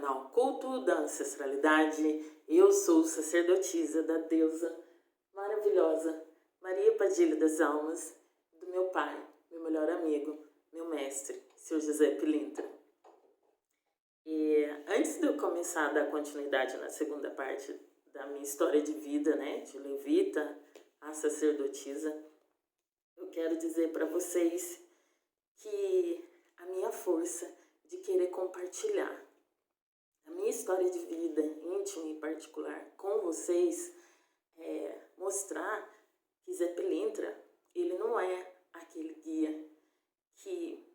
ao culto da ancestralidade. Eu sou sacerdotisa da deusa maravilhosa Maria Padilha das Almas, do meu pai, meu melhor amigo, meu mestre, Sr. José Pilintra. E antes de eu começar a dar continuidade na segunda parte da minha história de vida, né, de levita a sacerdotisa, eu quero dizer para vocês que a minha força de querer compartilhar a minha história de vida íntima e particular com vocês é mostrar que Zé Pilintra, ele não é aquele guia que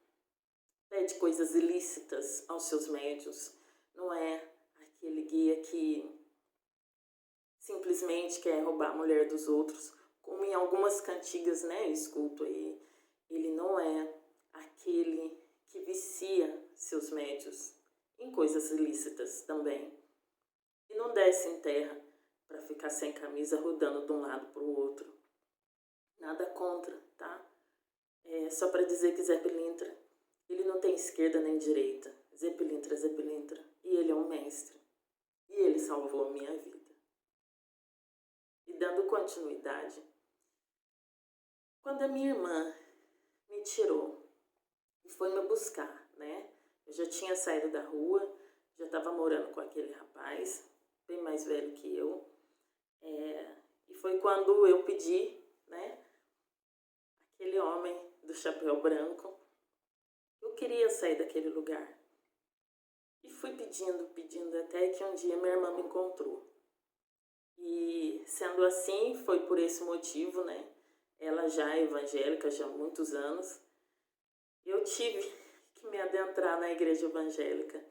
pede coisas ilícitas aos seus médiuns, não é aquele guia que simplesmente quer roubar a mulher dos outros, como em algumas cantigas, né, eu escuto aí. Ele não é aquele que vicia seus médiuns em coisas ilícitas também. E não desce em terra para ficar sem camisa rodando de um lado para o outro. Nada contra, tá? É só para dizer que Zé Pilintra, ele não tem esquerda nem direita. Zé Pilintra, Zé Pilintra. E ele é um mestre. E ele salvou a minha vida. E dando continuidade, quando a minha irmã me tirou e foi me buscar, né? Eu já tinha saído da rua, já estava morando com aquele rapaz, bem mais velho que eu. E foi quando eu pedi, né? Aquele homem do chapéu branco. Eu queria sair daquele lugar. E fui pedindo, até que um dia minha irmã me encontrou. E sendo assim, foi por esse motivo, né? Ela já é evangélica, já há muitos anos. Eu tive que me adentrar na igreja evangélica.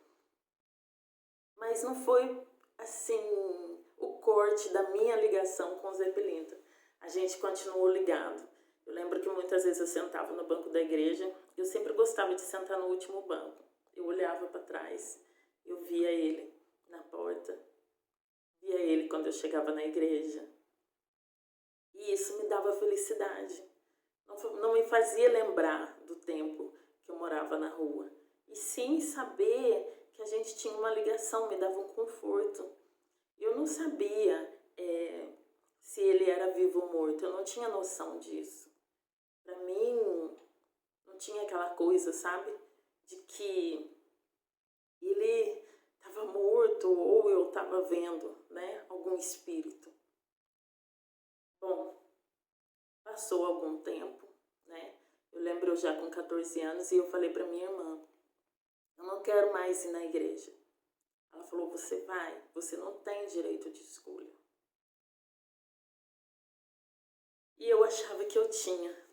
Mas não foi, assim, o corte da minha ligação com o Zé Pilintra. A gente continuou ligado. Eu lembro que muitas vezes eu sentava no banco da igreja. Eu sempre gostava de sentar no último banco. Eu olhava para trás, eu via ele na porta, via ele quando eu chegava na igreja. E isso me dava felicidade. Não me fazia lembrar do tempo que eu morava na rua. E sim saber que a gente tinha uma ligação, me dava um conforto. Eu não sabia se ele era vivo ou morto, eu não tinha noção disso. Para mim, não tinha aquela coisa, sabe? De que ele estava morto ou eu estava vendo, né? Algum espírito. Bom, passou algum tempo, né? Eu lembro eu já com 14 anos e eu falei para minha irmã, eu não quero mais ir na igreja. Ela falou, você vai, você não tem direito de escolha. E eu achava que eu tinha.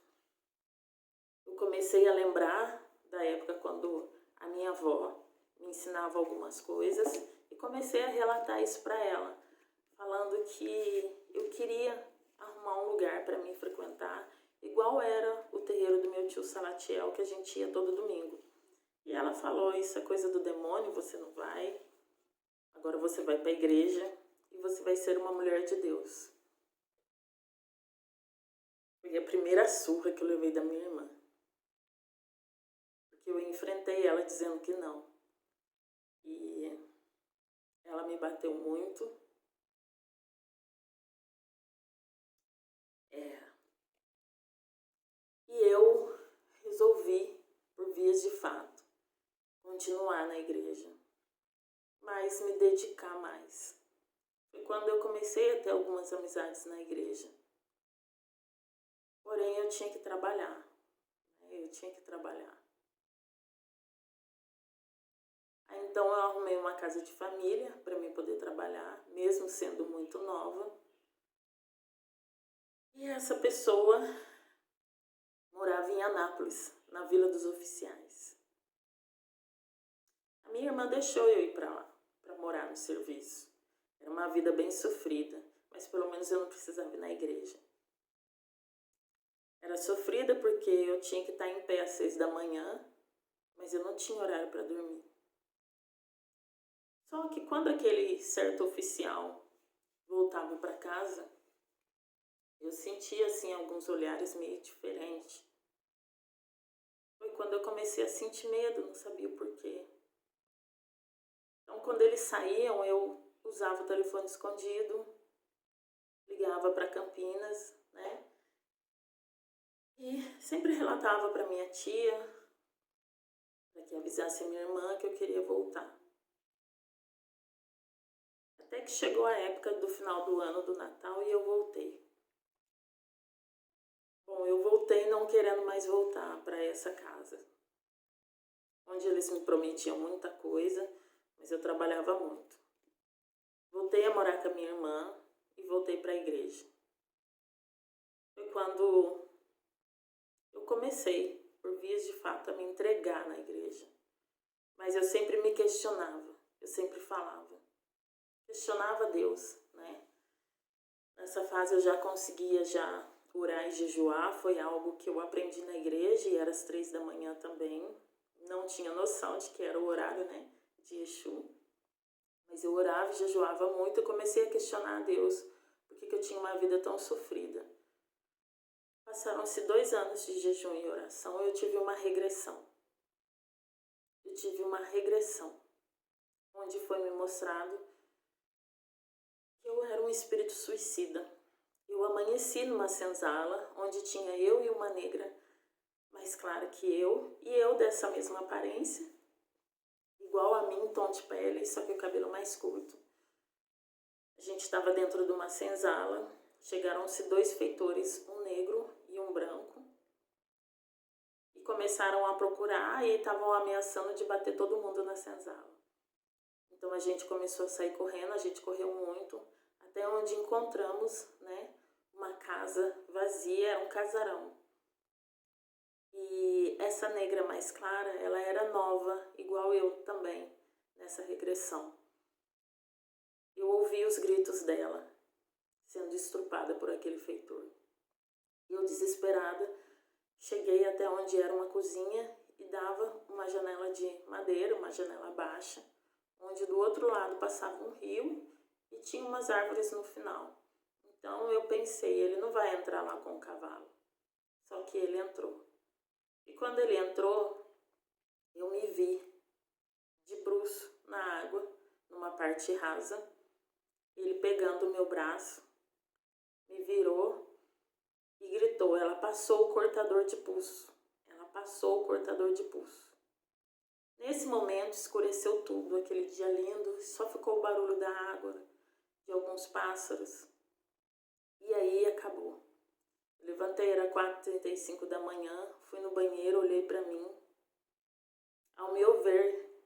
Eu comecei a lembrar da época quando a minha avó me ensinava algumas coisas e comecei a relatar isso para ela, falando que eu queria arrumar um lugar para mim frequentar, igual era o terreiro do meu tio Salatiel, que a gente ia todo domingo. E ela falou, isso é coisa do demônio, você não vai, agora você vai para a igreja e você vai ser uma mulher de Deus. Foi a primeira surra que eu levei da minha irmã. Porque eu enfrentei ela dizendo que não. E ela me bateu muito. E eu resolvi, por vias de fato, continuar na igreja. Mas me dedicar mais. Foi quando eu comecei a ter algumas amizades na igreja. Porém, eu tinha que trabalhar. Então eu arrumei uma casa de família para mim poder trabalhar, mesmo sendo muito nova. E essa pessoa morava em Anápolis, na Vila dos Oficiais. A minha irmã deixou eu ir para lá, para morar no serviço. Era uma vida bem sofrida, mas pelo menos eu não precisava ir na igreja. Era sofrida porque eu tinha que estar em pé às 6 da manhã, mas eu não tinha horário para dormir. Só que quando aquele certo oficial voltava para casa, eu sentia assim alguns olhares meio diferentes. Foi quando eu comecei a sentir medo, não sabia o porquê. Então, quando quando eles saíam, eu usava o telefone escondido, ligava para Campinas, né? E sempre relatava para minha tia, para que avisasse a minha irmã que eu queria voltar. Até que chegou a época do final do ano, do Natal, e eu voltei. Bom, eu voltei não querendo mais voltar para essa casa, onde eles me prometiam muita coisa, mas eu trabalhava muito. Voltei a morar com a minha irmã e voltei para a igreja. Foi quando eu comecei, por vias de fato, a me entregar na igreja. Mas eu sempre me questionava, eu sempre falava. Questionava Deus, né? Nessa fase eu já conseguia orar e jejuar, foi algo que eu aprendi na igreja e era às 3 da manhã também. Não tinha noção de que era o horário, né, de Exu. Mas eu orava e jejuava muito e comecei a questionar a Deus por que eu tinha uma vida tão sofrida. Passaram-se 2 anos de jejum e oração e eu tive uma regressão. Onde foi me mostrado que eu era um espírito suicida. Eu amanheci numa senzala onde tinha eu e uma negra mais clara que eu, e eu dessa mesma aparência, igual a mim, tom de pele, só que o cabelo mais curto. A gente estava dentro de uma senzala, chegaram-se 2 feitores, um negro e um branco, e começaram a procurar e estavam ameaçando de bater todo mundo na senzala. Então a gente começou a sair correndo, a gente correu muito, até onde encontramos, né, uma casa vazia, era um casarão. E essa negra mais clara, ela era nova, igual eu também, nessa regressão. Eu ouvi os gritos dela, sendo estrupada por aquele feitor. Eu, desesperada, cheguei até onde era uma cozinha e dava uma janela de madeira, uma janela baixa, onde do outro lado passava um rio e tinha umas árvores no final. Então eu pensei, ele não vai entrar lá com o cavalo. Só que ele entrou. E quando ele entrou, eu me vi de bruço na água, numa parte rasa, ele pegando o meu braço, me virou e gritou, ela passou o cortador de pulso. Ela passou o cortador de pulso. Nesse momento escureceu tudo, aquele dia lindo, só ficou o barulho da água, de alguns pássaros. E aí acabou. Eu levantei, era 4h35 da manhã, fui no banheiro, olhei para mim. Ao meu ver,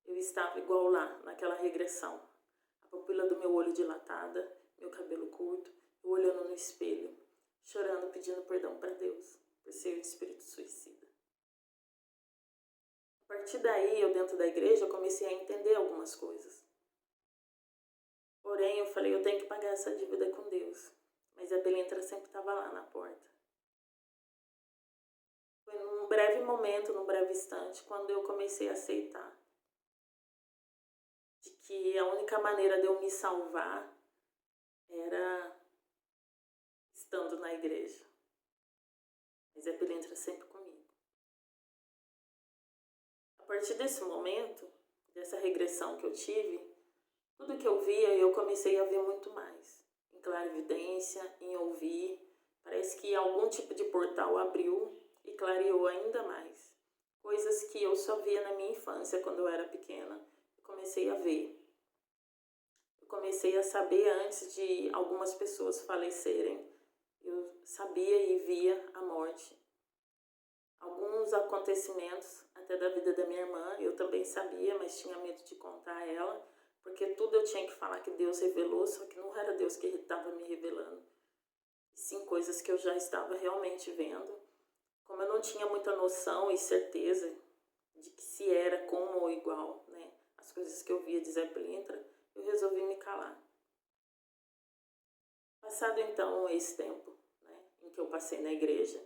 eu estava igual lá, naquela regressão. A pupila do meu olho dilatada, meu cabelo curto, eu olhando no espelho, chorando, pedindo perdão para Deus, por ser um espírito suicida. A partir daí, eu dentro da igreja, comecei a entender algumas coisas. Porém, eu falei, eu tenho que pagar essa dívida com Deus. Mas a Belintra sempre estava lá na porta. Foi num breve momento, num breve instante, quando eu comecei a aceitar de que a única maneira de eu me salvar era estando na igreja. Mas a Belintra sempre comigo. A partir desse momento, dessa regressão que eu tive, tudo que eu via, eu comecei a ver muito mais. Em clarividência, em ouvir. Parece que algum tipo de portal abriu e clareou ainda mais. Coisas que eu só via na minha infância, quando eu era pequena. Eu comecei a ver. Eu comecei a saber antes de algumas pessoas falecerem. Eu sabia e via a morte. Alguns acontecimentos, até da vida da minha irmã, eu também sabia, mas tinha medo de contar a ela, porque tudo eu tinha que falar que Deus revelou, só que não era Deus que estava me revelando. E sim, coisas que eu já estava realmente vendo. Como eu não tinha muita noção e certeza de que se era como ou igual, né, as coisas que eu via de Zé Pilintra, eu resolvi me calar. Passado então esse tempo, né, em que eu passei na igreja,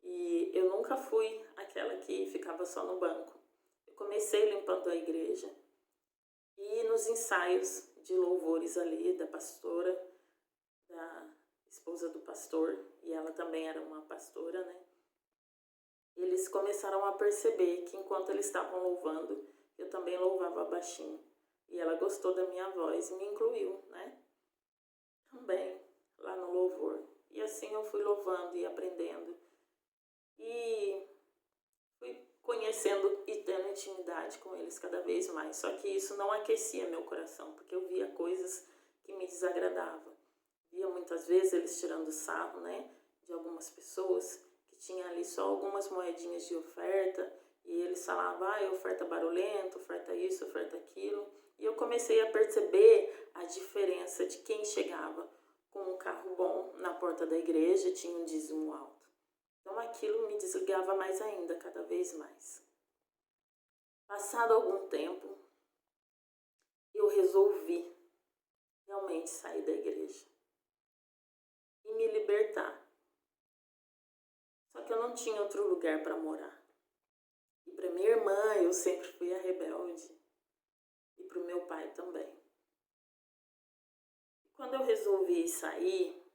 e eu nunca fui aquela que ficava só no banco. Eu comecei limpando a igreja e nos ensaios de louvores ali da pastora, da esposa do pastor, e ela também era uma pastora, né? Eles começaram a perceber que enquanto eles estavam louvando, eu também louvava baixinho. E ela gostou da minha voz e me incluiu, né? Também lá no louvor. E assim eu fui louvando e aprendendo. E fui conhecendo e tendo intimidade com eles cada vez mais. Só que isso não aquecia meu coração, porque eu via coisas que me desagradavam. Via muitas vezes eles tirando sarro, né, de algumas pessoas que tinham ali só algumas moedinhas de oferta e eles falavam, oferta barulhenta, oferta isso, oferta aquilo. E eu comecei a perceber a diferença de quem chegava com um carro bom na porta da igreja e tinha um dízimo alto. Então aquilo me desligava mais ainda, cada vez mais. Passado algum tempo, eu resolvi realmente sair da igreja e me libertar. Só que eu não tinha outro lugar para morar. E para minha irmã eu sempre fui a rebelde. E para o meu pai também. E quando eu resolvi sair,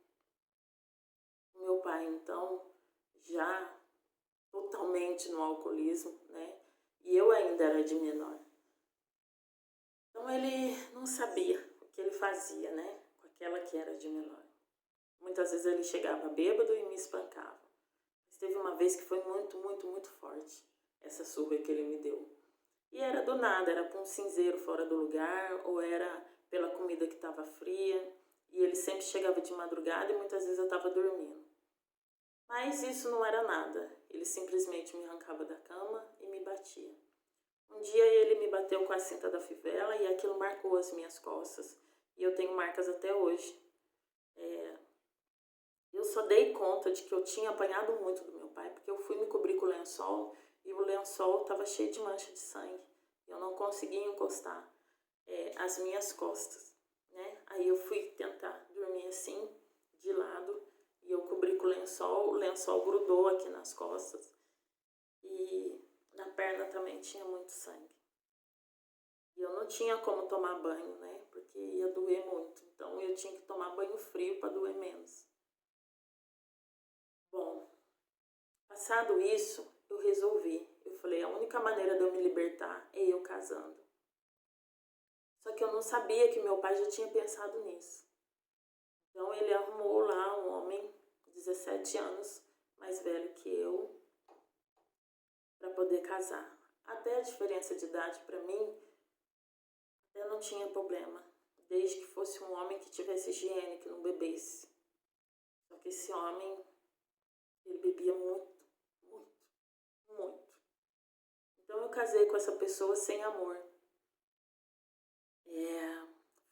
o meu pai então, já totalmente no alcoolismo, né? E eu ainda era de menor. Então ele não sabia o que ele fazia, né? Com aquela que era de menor. Muitas vezes ele chegava bêbado e me espancava. Mas teve uma vez que foi muito, muito, muito forte essa surra que ele me deu. E era do nada, era com um cinzeiro fora do lugar, ou era pela comida que estava fria. E ele sempre chegava de madrugada e muitas vezes eu estava dormindo. Mas isso não era nada. Ele simplesmente me arrancava da cama e me batia. Um dia ele me bateu com a cinta da fivela e aquilo marcou as minhas costas. E eu tenho marcas até hoje. Eu só dei conta de que eu tinha apanhado muito do meu pai, porque eu fui me cobrir com o lençol e o lençol estava cheio de mancha de sangue. Eu não conseguia encostar as minhas costas, né? Aí eu fui tentar dormir assim, de lado, e eu cobri com o lençol grudou aqui nas costas e na perna também tinha muito sangue. E eu não tinha como tomar banho, né? Porque ia doer muito, então eu tinha que tomar banho frio para doer menos. Bom, passado isso, eu resolvi. Eu falei, a única maneira de eu me libertar é eu casando. Só que eu não sabia que meu pai já tinha pensado nisso. Então ele arrumou lá um homem de 17 anos, mais velho que eu, para poder casar. Até a diferença de idade para mim, até não tinha problema. Desde que fosse um homem que tivesse higiene, que não bebesse. Só que esse homem, ele bebia muito, muito, muito. Então eu casei com essa pessoa sem amor.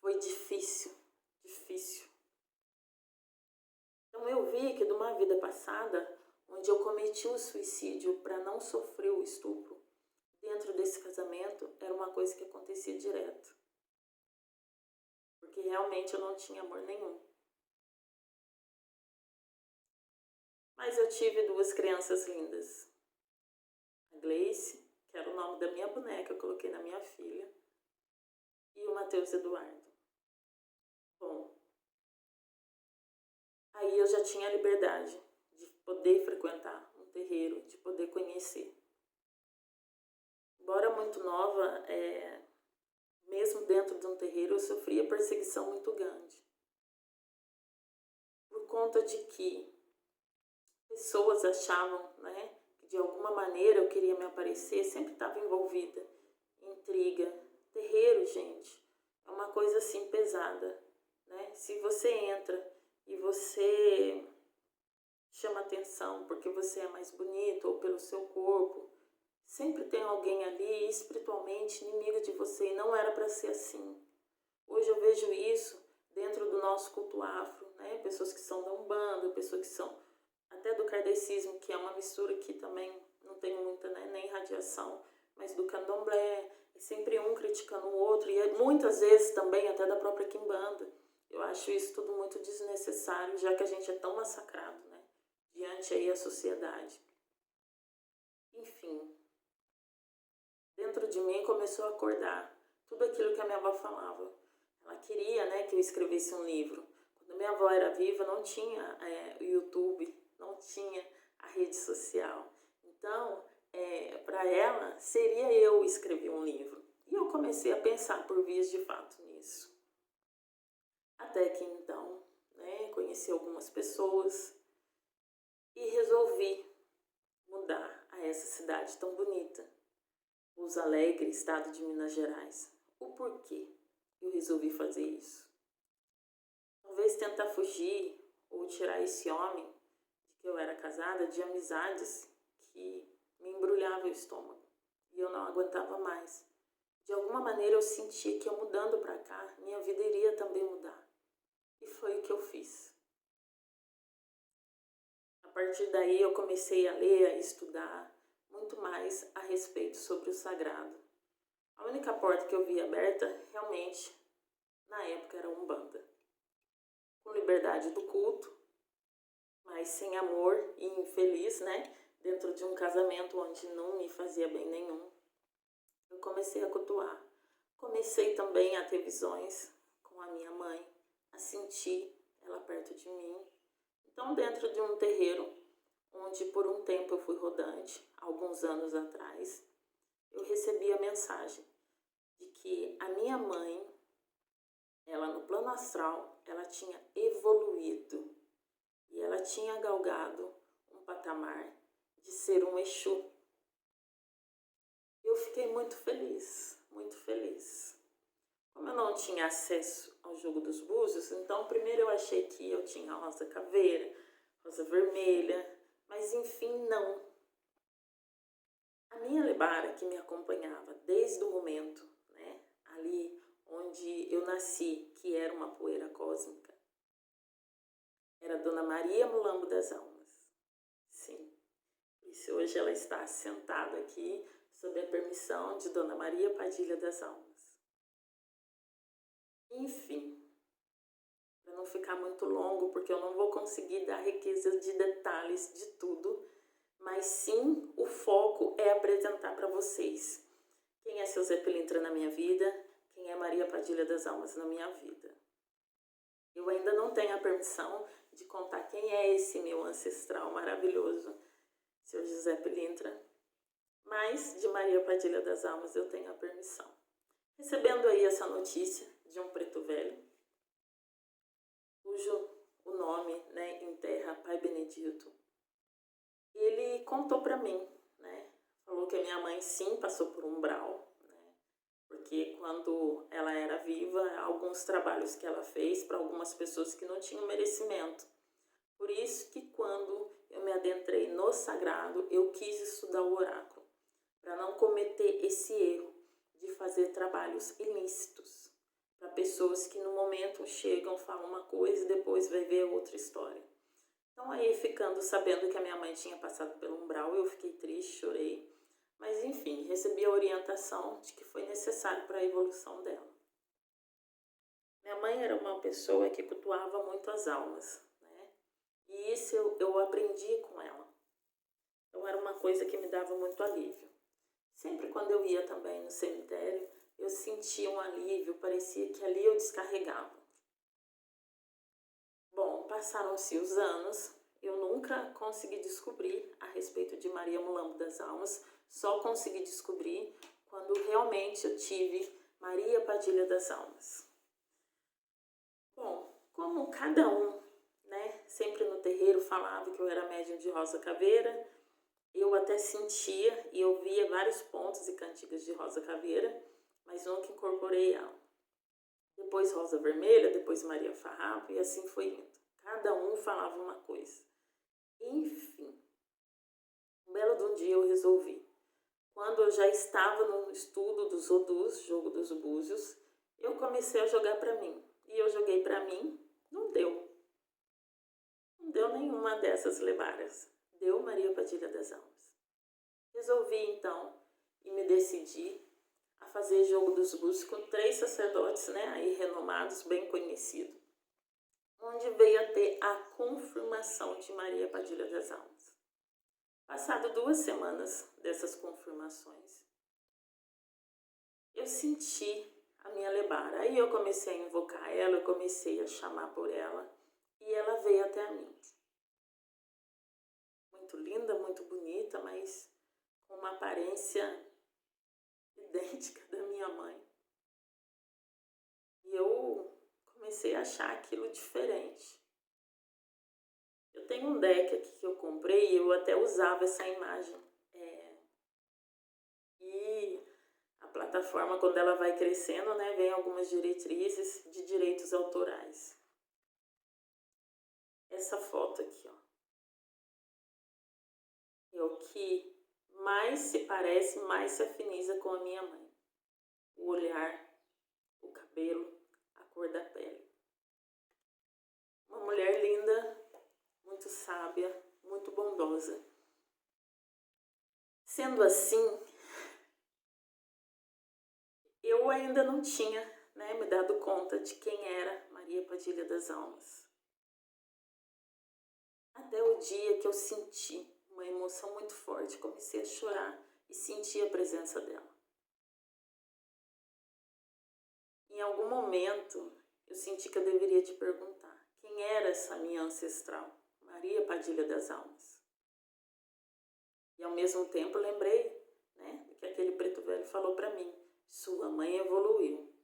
Foi difícil, difícil. Então eu vi que de uma vida passada, onde eu cometi o suicídio para não sofrer o estupro, dentro desse casamento era uma coisa que acontecia direto. Porque realmente eu não tinha amor nenhum. Mas eu tive duas crianças lindas. A Gleice, que era o nome da minha boneca, eu coloquei na minha filha, e o Matheus Eduardo. Bom, aí eu já tinha a liberdade de poder frequentar um terreiro, de poder conhecer. Embora muito nova, mesmo dentro de um terreiro, eu sofria perseguição muito grande. Por conta de que pessoas achavam, né, que de alguma maneira eu queria me aparecer, sempre estava envolvida em intriga. Terreiro, gente, é uma coisa assim pesada, né? Se você entra e você chama atenção porque você é mais bonito ou pelo seu corpo, sempre tem alguém ali espiritualmente inimigo de você e não era para ser assim. Hoje eu vejo isso dentro do nosso culto afro, né? Pessoas que são da Umbanda, pessoas que são até do kardecismo, que é uma mistura que também não tem muita, né, nem radiação, mas do candomblé, é sempre um criticando o outro, e muitas vezes também até da própria quimbanda. Eu acho isso tudo muito desnecessário, já que a gente é tão massacrado, né, diante aí a sociedade. Enfim, dentro de mim começou a acordar tudo aquilo que a minha avó falava. Ela queria, né, que eu escrevesse um livro. Quando minha avó era viva, não tinha o YouTube, não tinha a rede social. Então, para ela, seria eu escrever um livro. E eu comecei comecei a pensar por vias de fato nisso. Até que então, né, conheci algumas pessoas e resolvi mudar a essa cidade tão bonita, Pouso Alegre, estado de Minas Gerais. O porquê eu resolvi fazer isso? Talvez tentar fugir ou tirar esse homem de que eu era casada de amizades que me embrulhavam o estômago e eu não aguentava mais. De alguma maneira eu sentia que eu mudando para cá, minha vida iria também mudar. E foi o que eu fiz. A partir daí eu comecei a ler, a estudar muito mais a respeito sobre o sagrado. A única porta que eu vi aberta, realmente, na época era a Umbanda. Com liberdade do culto, mas sem amor e infeliz, né? Dentro de um casamento onde não me fazia bem nenhum. Eu comecei a cultuar. Comecei também a ter visões com a minha mãe, a sentir ela perto de mim. Então, dentro de um terreiro, onde por um tempo eu fui rodante, alguns anos atrás, eu recebi a mensagem de que a minha mãe, ela no plano astral, ela tinha evoluído e ela tinha galgado um patamar de ser um Exu. Eu fiquei muito feliz, muito feliz. Como eu não tinha acesso ao jogo dos búzios, então primeiro eu achei que eu tinha rosa caveira, rosa vermelha, mas enfim, não. A minha lebara que me acompanhava desde o momento, né, ali onde eu nasci, que era uma poeira cósmica, era Dona Maria Mulambo das Almas. Sim, e se hoje ela está sentada aqui sob a permissão de Dona Maria Padilha das Almas. Enfim, para não ficar muito longo, porque eu não vou conseguir dar riqueza de detalhes de tudo, mas sim o foco é apresentar para vocês quem é seu Zé Pilintra na minha vida, quem é Maria Padilha das Almas na minha vida. Eu ainda não tenho a permissão de contar quem é esse meu ancestral maravilhoso, seu José Pilintra, mas de Maria Padilha das Almas eu tenho a permissão. Recebendo aí essa notícia de um preto velho, cujo o nome, né, enterra Pai Benedito, ele contou para mim, né, falou que a minha mãe sim passou por um umbral, né, porque quando ela era viva, alguns trabalhos que ela fez para algumas pessoas que não tinham merecimento. Por isso que quando eu me adentrei no sagrado, eu quis estudar o oráculo, para não cometer esse erro de fazer trabalhos ilícitos para pessoas que no momento chegam, falam uma coisa e depois vai ver outra história. Então aí, ficando sabendo que a minha mãe tinha passado pelo umbral, eu fiquei triste, chorei, mas enfim, recebi a orientação de que foi necessário para a evolução dela. Minha mãe era uma pessoa que cultuava muito as almas, né? E isso eu aprendi com ela. Então era uma coisa que me dava muito alívio. Sempre quando eu ia também no cemitério, eu sentia um alívio, parecia que ali eu descarregava. Bom, passaram-se os anos, eu nunca consegui descobrir a respeito de Maria Mulambo das Almas, só consegui descobrir quando realmente eu tive Maria Padilha das Almas. Bom, como cada um, né, sempre no terreiro falava que eu era médium de rosa caveira, eu até sentia e eu via vários pontos e cantigas de rosa caveira, mas nunca incorporei ela. Depois rosa vermelha, depois Maria Farrapo e assim foi indo. Cada um falava uma coisa. Enfim, um belo de um dia eu resolvi. Quando eu já estava no estudo dos Odus, jogo dos búzios, eu comecei a jogar para mim. E eu joguei para mim, não deu. Não deu nenhuma dessas lebaras. Deu Maria Padilha das Almas. Resolvi então e me decidi a fazer jogo dos búzios com 3 sacerdotes, né, aí renomados, bem conhecidos, onde veio a ter a confirmação de Maria Padilha das Almas. Passado 2 semanas dessas confirmações, eu senti a minha lebara. Aí eu comecei a invocar ela, eu comecei a chamar por ela e ela veio até a mim. Muito linda, muito bonita, mas com uma aparência idêntica da minha mãe. comecei a achar aquilo diferente. Eu tenho um deck aqui que eu comprei e eu até usava essa imagem. E a plataforma, quando ela vai crescendo, né, vem algumas diretrizes de direitos autorais. Essa foto aqui, ó, é o que mais se parece, mais se afiniza com a minha mãe. O olhar, o cabelo, a cor da pele. Uma mulher linda, muito sábia, muito bondosa. Sendo assim, eu ainda não tinha, né, me dado conta de quem era Maria Padilha das Almas. Até o dia que eu senti uma emoção muito forte, comecei a chorar e senti a presença dela. Em algum momento, eu senti que eu deveria te perguntar, quem era essa minha ancestral, Maria Padilha das Almas? E ao mesmo tempo lembrei, né, que aquele preto velho falou para mim, sua mãe evoluiu.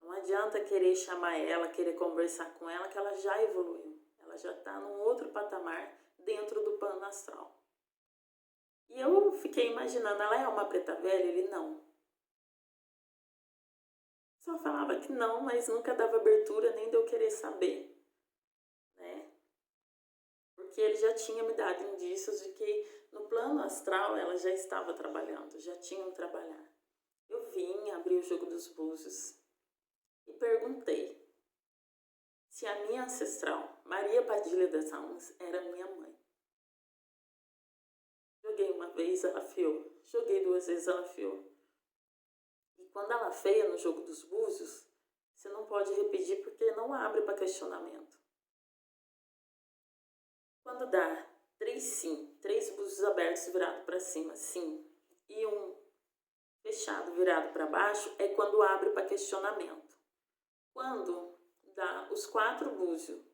Não adianta querer chamar ela, querer conversar com ela, que ela já evoluiu. Ela já está num outro patamar dentro do plano astral. E eu fiquei imaginando, ela é uma preta velha? Ele não. Só falava que não, mas nunca dava abertura nem de eu querer saber, né? Porque ele já tinha me dado indícios de que no plano astral ela já estava trabalhando, já tinham trabalhar. Eu vim, abri o jogo dos búzios e perguntei se a minha ancestral, Maria Padilha das Almas, era minha mãe. Joguei uma vez, ela fiou. Joguei 2 vezes, ela fiou. E quando ela feia no jogo dos búzios, você não pode repetir porque não abre para questionamento. Quando dá 3 sim, 3 búzios abertos virados para cima, sim, e um fechado virado para baixo, é quando abre para questionamento. Quando dá os 4 búzios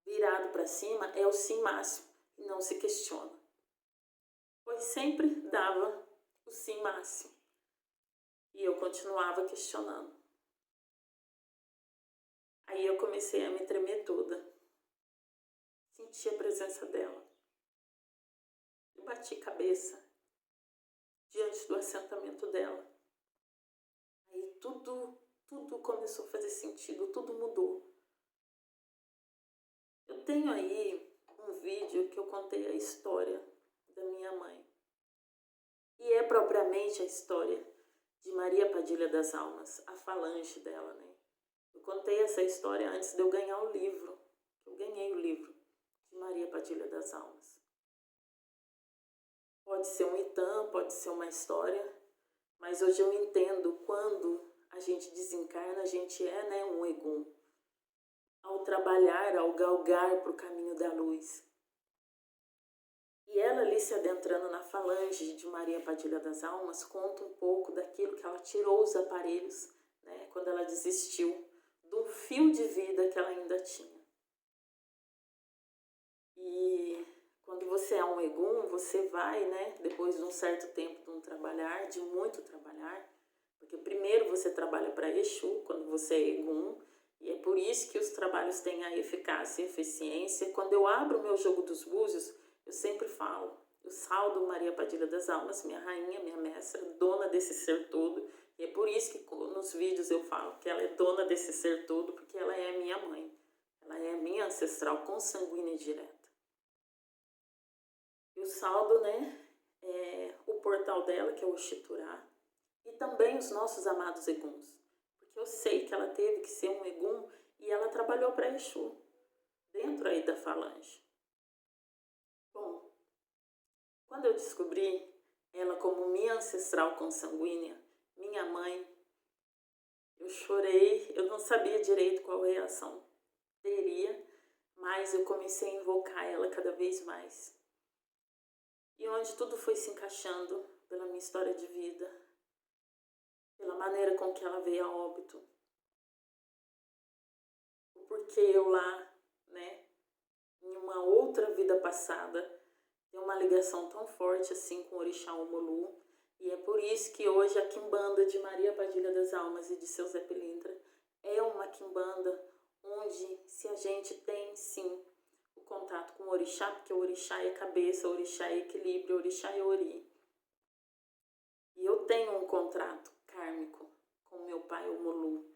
virado para cima, é o sim máximo e não se questiona. Pois sempre dava o sim máximo. E eu continuava questionando. Aí eu comecei a me tremer toda. Senti a presença dela. Eu bati cabeça diante do assentamento dela. Aí tudo começou a fazer sentido, tudo mudou. Eu tenho aí um vídeo que eu contei a história da minha mãe. E é propriamente a história de Maria Padilha das Almas, a falange dela, né? Eu contei essa história antes de eu ganhar o livro. Eu ganhei o livro de Maria Padilha das Almas. Pode ser um itã, pode ser uma história, mas hoje eu entendo quando a gente desencarna, a gente é, né, um egum. Ao trabalhar, ao galgar para o caminho da luz. E ela ali se adentrando na falange de Maria Padilha das Almas, conta um pouco daquilo que ela tirou os aparelhos, né, quando ela desistiu do fio de vida que ela ainda tinha. E quando você é um egum, você vai, né, depois de um certo tempo de um trabalhar, de muito trabalhar, porque primeiro você trabalha para Exu, quando você é egum, e é por isso que os trabalhos têm a eficácia e eficiência. Quando eu abro o meu jogo dos búzios, eu sempre falo, eu saldo Maria Padilha das Almas, minha rainha, minha mestra, dona desse ser todo, e é por isso que nos vídeos eu falo que ela é dona desse ser todo, porque ela é minha mãe, ela é minha ancestral consanguínea direta. Eu saldo, né, o portal dela, que é o Oxiturá, e também os nossos amados eguns. Porque eu sei que ela teve que ser um egum e ela trabalhou para Exu, dentro aí da falange. Bom, quando eu descobri ela como minha ancestral consanguínea, minha mãe, eu chorei, eu não sabia direito qual reação teria, mas eu comecei a invocar ela cada vez mais. E onde tudo foi se encaixando pela minha história de vida, pela maneira com que ela veio a óbito, o porquê eu lá, né, em uma outra vida passada, tem uma ligação tão forte assim com o Orixá Omolu, E é por isso que hoje a quimbanda de Maria Padilha das Almas e de seu Zé Pilintra é uma quimbanda onde se a gente tem sim o contato com o orixá, porque o orixá é cabeça, o orixá é equilíbrio, o orixá é ori. E eu tenho um contrato kármico com meu pai, o Molu,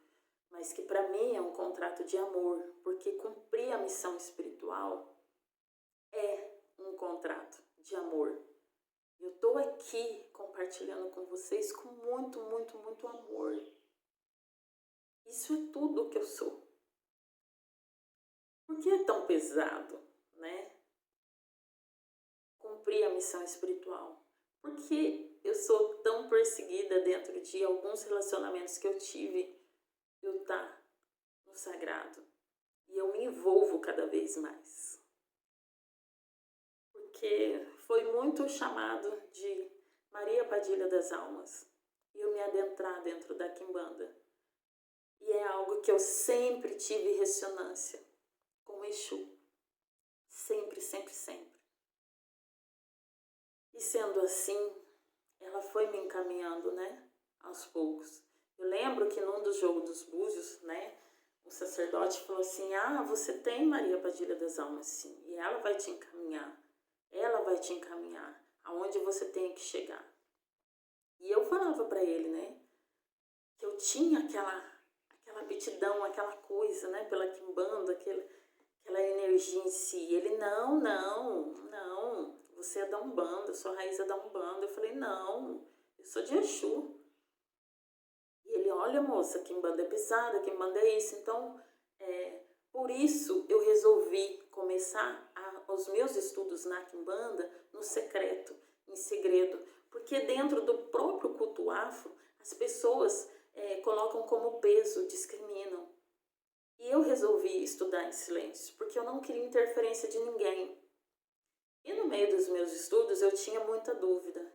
mas que para mim é um contrato de amor, porque cumprir a missão espiritual é um contrato de amor. Eu estou aqui compartilhando com vocês com muito, muito, muito amor. Isso é tudo que eu sou. Por que é tão pesado, né? Cumprir a missão espiritual. Por que eu sou tão perseguida dentro de alguns relacionamentos que eu tive? Eu tá no sagrado. E eu me envolvo cada vez mais. Porque foi muito chamado de Maria Padilha das Almas. E eu me adentrar dentro da quimbanda. E é algo que eu sempre tive ressonância com o Exu. Sempre, sempre, sempre. E sendo assim, ela foi me encaminhando, né? Aos poucos. Eu lembro que num dos jogos dos búzios, né? O sacerdote falou assim, você tem Maria Padilha das Almas, sim. E ela vai te encaminhar. Ela vai te encaminhar aonde você tem que chegar. E eu falava para ele, né? Que eu tinha aquela aptidão, aquela coisa, né? Pela quimbanda, aquela energia em si. Ele, não. Você é da Umbanda, sua raiz é da Umbanda. Eu falei, não, eu sou de Exu. E ele, olha moça, quimbanda é pesada, quimbanda é isso. Então, por isso eu resolvi começar os meus estudos na quimbanda no secreto, em segredo. Porque dentro do próprio culto afro, as pessoas colocam como peso, discriminam. E eu resolvi estudar em silêncio, porque eu não queria interferência de ninguém. E no meio dos meus estudos eu tinha muita dúvida.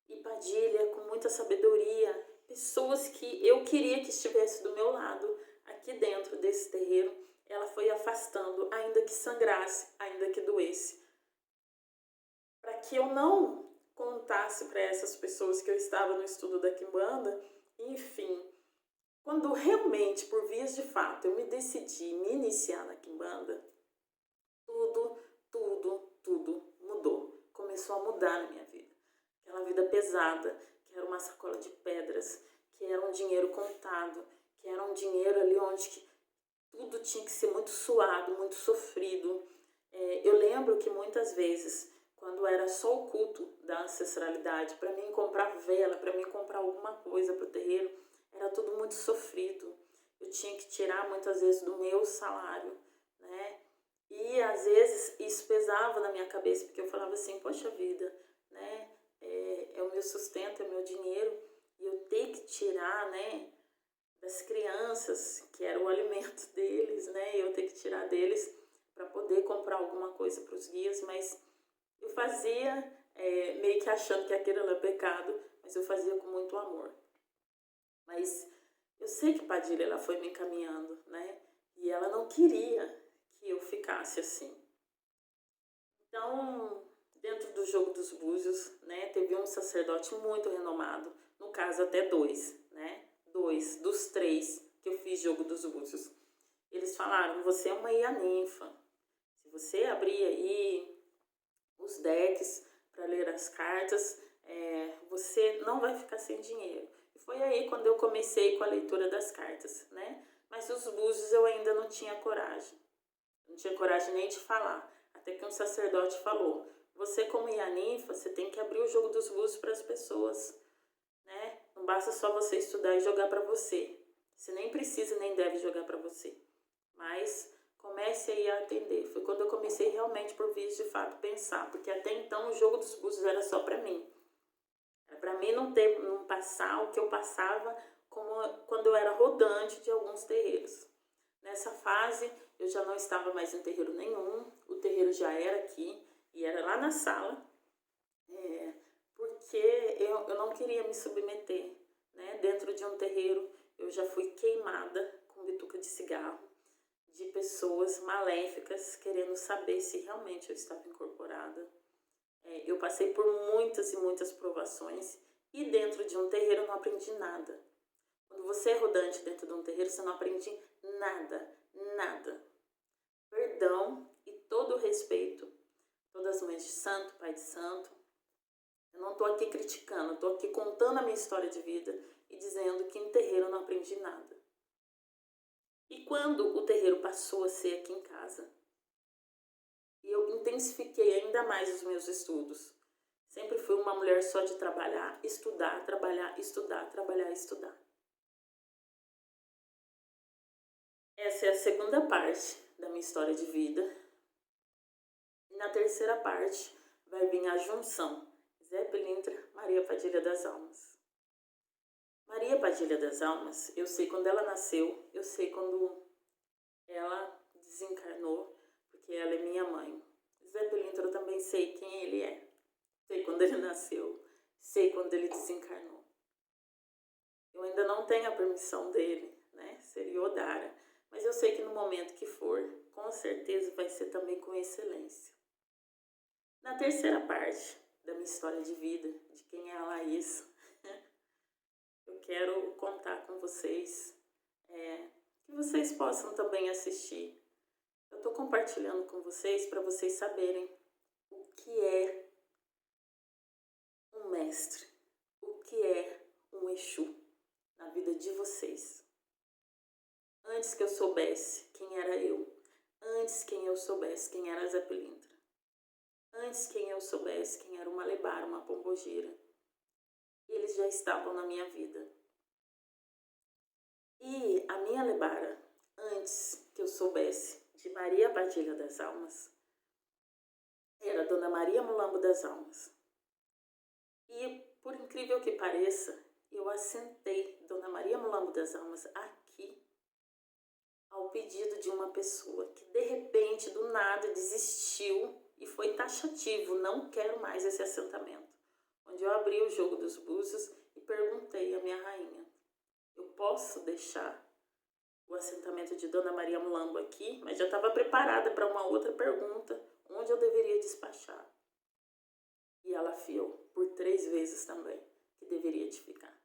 E Padilha, com muita sabedoria, pessoas que eu queria que estivesse do meu lado, aqui dentro desse terreiro, ela foi afastando, ainda que sangrasse, ainda que doesse. Para que eu não contasse para essas pessoas que eu estava no estudo da quimbanda, enfim. Quando realmente, por vias de fato, eu me decidi me iniciar na quimbanda, tudo mudou. Começou a mudar na minha vida. Aquela vida pesada, que era uma sacola de pedras, que era um dinheiro contado, que era um dinheiro ali onde tudo tinha que ser muito suado, muito sofrido. Eu lembro que muitas vezes, quando era só o culto da ancestralidade, para mim comprar vela, para mim comprar alguma coisa para o terreiro, era tudo muito sofrido. Eu tinha que tirar muitas vezes do meu salário, né? E às vezes isso pesava na minha cabeça, porque eu falava assim, poxa vida, né? É o meu sustento, é o meu dinheiro, e eu tenho que tirar, né? Das crianças, que era o alimento deles, né? Eu tenho que tirar deles para poder comprar alguma coisa para os guias, mas eu fazia meio que achando que aquilo era pecado, mas eu fazia com muito amor. Mas eu sei que Padilha, ela foi me encaminhando, né? E ela não queria que eu ficasse assim. Então, dentro do jogo dos búzios, né, teve um sacerdote muito renomado, no caso até dois, né? 2 dos 3 que eu fiz jogo dos búzios. Eles falaram, você é uma ianinfa. Se você abrir aí os decks para ler as cartas, você não vai ficar sem dinheiro. E foi aí quando eu comecei com a leitura das cartas, né? Mas os búzios eu ainda não tinha coragem. Não tinha coragem nem de falar. Até que um sacerdote falou, você como ianinfa, você tem que abrir o jogo dos búzios para as pessoas, né? Não basta só você estudar e jogar para você. Você nem precisa nem deve jogar para você. Mas comece aí a atender. Foi quando eu comecei realmente por vias de fato pensar, porque até então o jogo dos búzios era só para mim. Era para mim não passar o que eu passava como quando eu era rodante de alguns terreiros. Nessa fase eu já não estava mais em terreiro nenhum, o terreiro já era aqui e era lá na sala, porque eu não queria me submeter, né? Dentro de um terreiro eu já fui queimada com bituca de cigarro, de pessoas maléficas querendo saber se realmente eu estava incorporada. Eu passei por muitas e muitas provações E dentro de um terreiro eu não aprendi nada. Quando você é rodante dentro de um terreiro, você não aprende nada, nada. Perdão e todo o respeito, todas as mães de santo, pai de santo. Eu não estou aqui criticando, estou aqui contando a minha história de vida e dizendo que em terreiro eu não aprendi nada. E quando o terreiro passou a ser aqui em casa, eu intensifiquei ainda mais os meus estudos. Sempre fui uma mulher só de trabalhar, estudar, trabalhar, estudar, trabalhar, estudar. Essa é a segunda parte da minha história de vida. E na terceira parte vai vir a junção Zé Pilintra, Maria Padilha das Almas. Maria Padilha das Almas, eu sei quando ela nasceu, eu sei quando ela desencarnou, porque ela é minha mãe. Zé Pilintra eu também sei quem ele é. Sei quando ele nasceu, sei quando ele desencarnou. Eu ainda não tenho a permissão dele, né? Seria Odara. Mas eu sei que no momento que for, com certeza vai ser também com excelência. Na terceira parte da minha história de vida, de quem é a Laís, eu quero contar com vocês, que vocês possam também assistir. Eu estou compartilhando com vocês para vocês saberem o que é um mestre, o que é um Exu na vida de vocês. Antes que eu soubesse quem era eu, antes que eu soubesse quem era Zé Pilintra, antes que eu soubesse quem era uma lebara, uma pombogira, eles já estavam na minha vida. E a minha lebara, antes que eu soubesse de Maria Padilha das Almas, era Dona Maria Mulambo das Almas. E, por incrível que pareça, eu assentei Dona Maria Mulambo das Almas aqui ao pedido de uma pessoa que, de repente, do nada, desistiu e foi taxativo, não quero mais esse assentamento. Onde eu abri o jogo dos búzios e perguntei à minha rainha, eu posso deixar o assentamento de Dona Maria Mulambo aqui? Mas já estava preparada para uma outra pergunta, onde eu deveria despachar. E ela afiou por 3 vezes também, que deveria de ficar.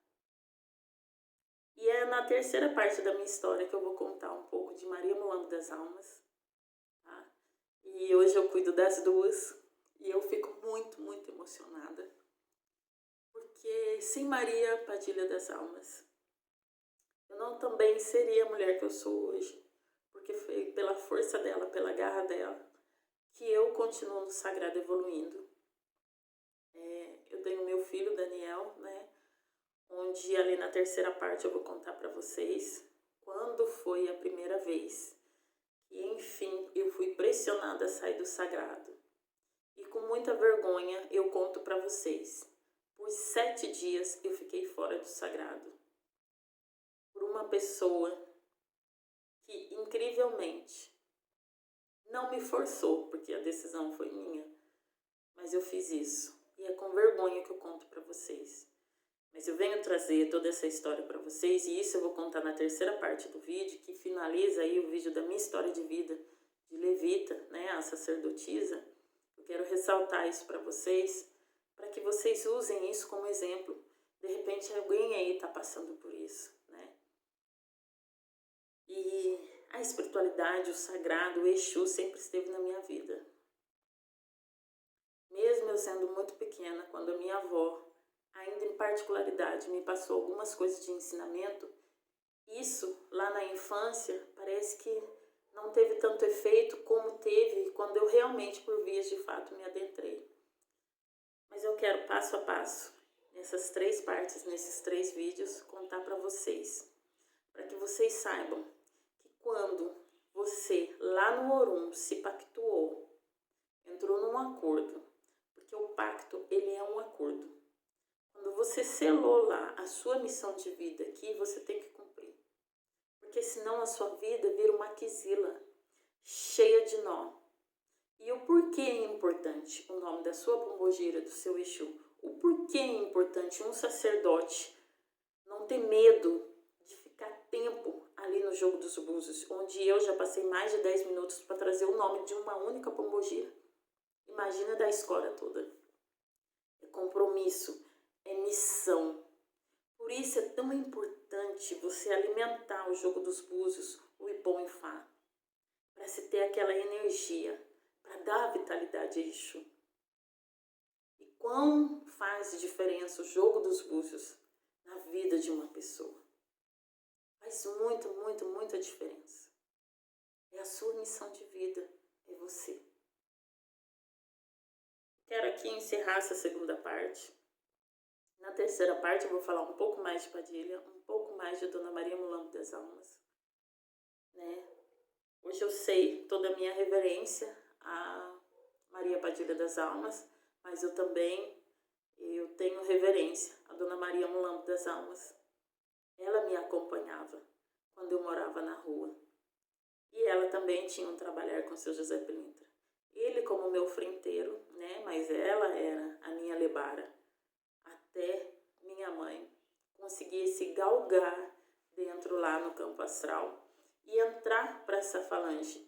E é na terceira parte da minha história que eu vou contar um pouco de Maria Mulambo das Almas. Tá? E hoje eu cuido das duas e eu fico muito, muito emocionada. Porque sem Maria Padilha das Almas, eu não também seria a mulher que eu sou hoje. Porque foi pela força dela, pela garra dela, que eu continuo no sagrado evoluindo. Eu tenho meu filho, Daniel, né? Onde ali na terceira parte eu vou contar para vocês quando foi a primeira vez que, enfim, eu fui pressionada a sair do sagrado. E com muita vergonha eu conto para vocês. Por 7 dias eu fiquei fora do sagrado. Por uma pessoa que, incrivelmente, não me forçou, porque a decisão foi minha, mas eu fiz isso. E é com vergonha que eu conto para vocês. Mas eu venho trazer toda essa história para vocês, e isso eu vou contar na terceira parte do vídeo, que finaliza aí o vídeo da minha história de vida de Levita, né, a sacerdotisa. Eu quero ressaltar isso para vocês, para que vocês usem isso como exemplo. De repente alguém aí está passando por isso, né? E a espiritualidade, o sagrado, o Exu sempre esteve na minha vida. Mesmo eu sendo muito pequena, quando a minha avó, ainda em particularidade, me passou algumas coisas de ensinamento, isso lá na infância parece que não teve tanto efeito como teve quando eu realmente, por vias de fato, me adentrei. Mas eu quero passo a passo, nessas 3 partes, nesses 3 vídeos, contar para vocês, para que vocês saibam que quando você, lá no Orum, se pactuou, entrou num acordo, porque o pacto, ele é um acordo. Quando você selou lá a sua missão de vida aqui, você tem que cumprir. Porque senão a sua vida vira uma quizila, cheia de nó. E o porquê é importante o nome da sua pombogira, do seu Exu? O porquê é importante um sacerdote não ter medo de ficar tempo ali no jogo dos búzios, onde eu já passei mais de 10 minutos para trazer o nome de uma única pombogira. Imagina da escola toda. É compromisso, é missão. Por isso é tão importante você alimentar o jogo dos búzios, o Ibon e Fá, para se ter aquela energia, para dar vitalidade a Exu. E quão faz diferença o jogo dos búzios na vida de uma pessoa. Faz muita diferença. É a sua missão de vida, é você. Quero aqui encerrar essa segunda parte. Na terceira parte eu vou falar um pouco mais de Padilha, um pouco mais de Dona Maria Mulambo das Almas, né? Hoje eu sei toda a minha reverência a Maria Padilha das Almas, mas eu tenho reverência a Dona Maria Mulambo das Almas. Ela me acompanhava quando eu morava na rua. E ela também tinha um trabalhar com o seu José Pilintra. Ele como meu frenteiro, né? Mas ela era a minha lebara. Até minha mãe conseguisse galgar dentro lá no campo astral e entrar para essa falange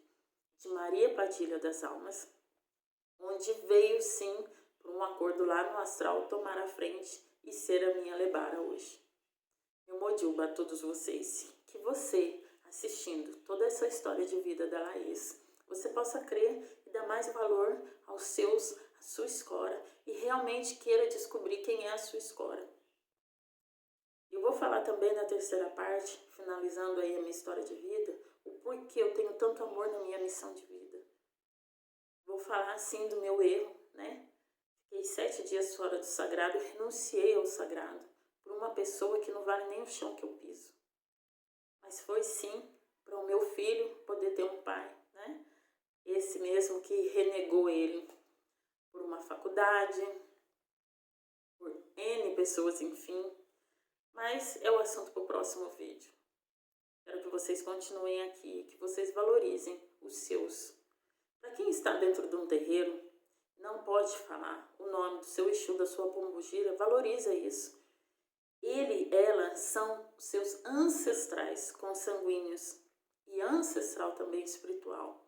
de Maria Padilha das Almas, onde veio sim, por um acordo lá no astral, tomar a frente e ser a minha lebara hoje. Eu mojuba a todos vocês, que você, assistindo toda essa história de vida da Laís, você possa crer e dar mais valor à sua escora e realmente queira descobrir quem é a sua escora. Eu vou falar também na terceira parte, finalizando aí a minha história de vida, o porquê eu tenho tanto amor na minha missão de vida. Vou falar assim do meu erro, né? Fiquei 7 dias fora do sagrado, renunciei ao sagrado por uma pessoa que não vale nem o chão que eu piso. Mas foi sim para o meu filho poder ter um pai, né? Esse mesmo que renegou ele por uma faculdade, por N pessoas, enfim. Mas é o assunto para o próximo vídeo. Quero que vocês continuem aqui, que vocês valorizem os seus. Para quem está dentro de um terreiro, não pode falar o nome do seu Exu, da sua pombogira, valoriza isso. Ele, ela são seus ancestrais consanguíneos e ancestral também espiritual.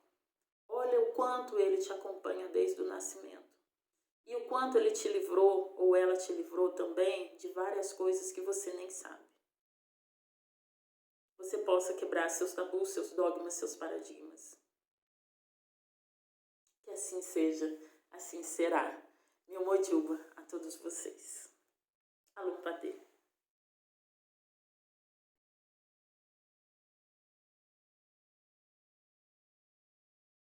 Olha o quanto ele te acompanha desde o nascimento. E o quanto ele te livrou, ou ela te livrou também, de várias coisas que você nem sabe. Você possa quebrar seus tabus, seus dogmas, seus paradigmas. Que assim seja, assim será. Meu mojuba a todos vocês. Alô, Padê.